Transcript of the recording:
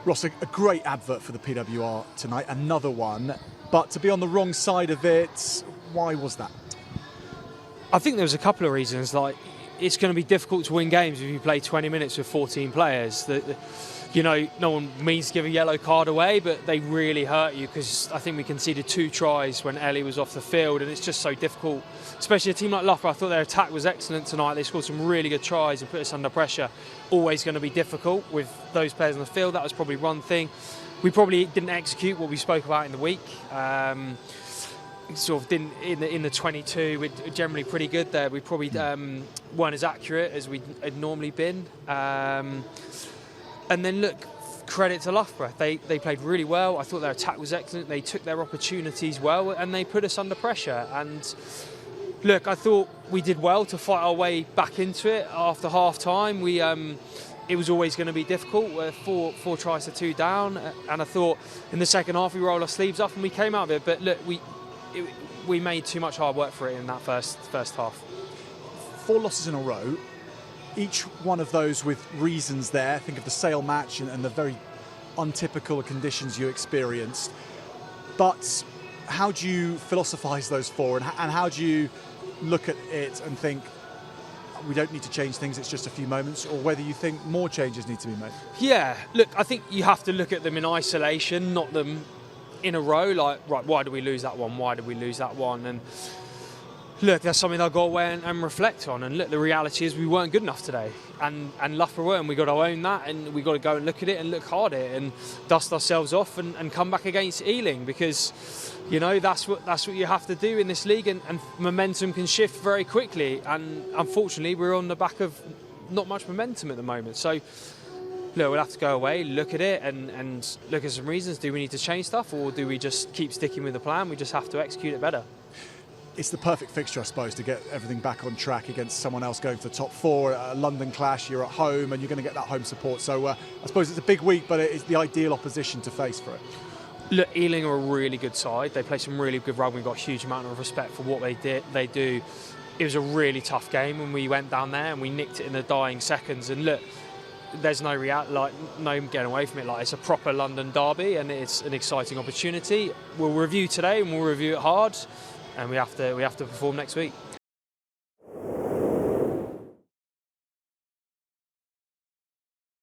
Ross, a great advert for the PWR tonight, another one, but to be on the wrong side of it, why was that? I think there was a couple of reasons. Like, it's going to be difficult to win games if you play 20 minutes with 14 players. No one means to give a yellow card away, but they really hurt you, because I think we conceded 2 tries when Ellie was off the field, and it's just so difficult, especially a team like Loughborough. I thought their attack was excellent tonight. They scored some really good tries and put us under pressure. Always going to be difficult with those players on the field. That was probably one thing. We probably didn't execute what we spoke about in the week. Sort of didn't in the 22. We're generally pretty good there. We probably weren't as accurate as we had normally been. And then look, credit to Loughborough. They played really well. I thought their attack was excellent. They took their opportunities well, and they put us under pressure. And look, I thought we did well to fight our way back into it after half time. It was always going to be difficult. We're four tries to 2 down, and I thought in the second half we rolled our sleeves up and we came out of it. But look, we made too much hard work for it in that first half. 4 losses in a row, each one of those with reasons there. Think of the Sale match and the very untypical conditions you experienced. But how do you philosophise those 4, and how do you look at it and think we don't need to change things, it's just a few moments, or whether you think more changes need to be made? Yeah, look, I think you have to look at them in isolation, not them in a row, like, right, why did we lose that one? Why did we lose that one? And look, that's something I've got to weigh and reflect on. And look, the reality is we weren't good enough today. And Loughborough were, and we've got to own that, and we've got to go and look at it and look hard at it and dust ourselves off and come back against Ealing, because, you know, that's what you have to do in this league, and momentum can shift very quickly. And unfortunately, we're on the back of not much momentum at the moment. So look, we'll have to go away, look at it, and look at some reasons. Do we need to change stuff, or do we just keep sticking with the plan? We just have to execute it better. It's the perfect fixture, I suppose, to get everything back on track against someone else going for the top 4. A London clash, you're at home, and you're going to get that home support. So I suppose it's a big week, but it's the ideal opposition to face for it. Look, Ealing are a really good side. They play some really good rugby. We've got a huge amount of respect for what they do. It was a really tough game when we went down there and we nicked it in the dying seconds. And look, there's no getting away from it. Like, it's a proper London derby, and it's an exciting opportunity. We'll review today, and we'll review it hard, and we have to perform next week.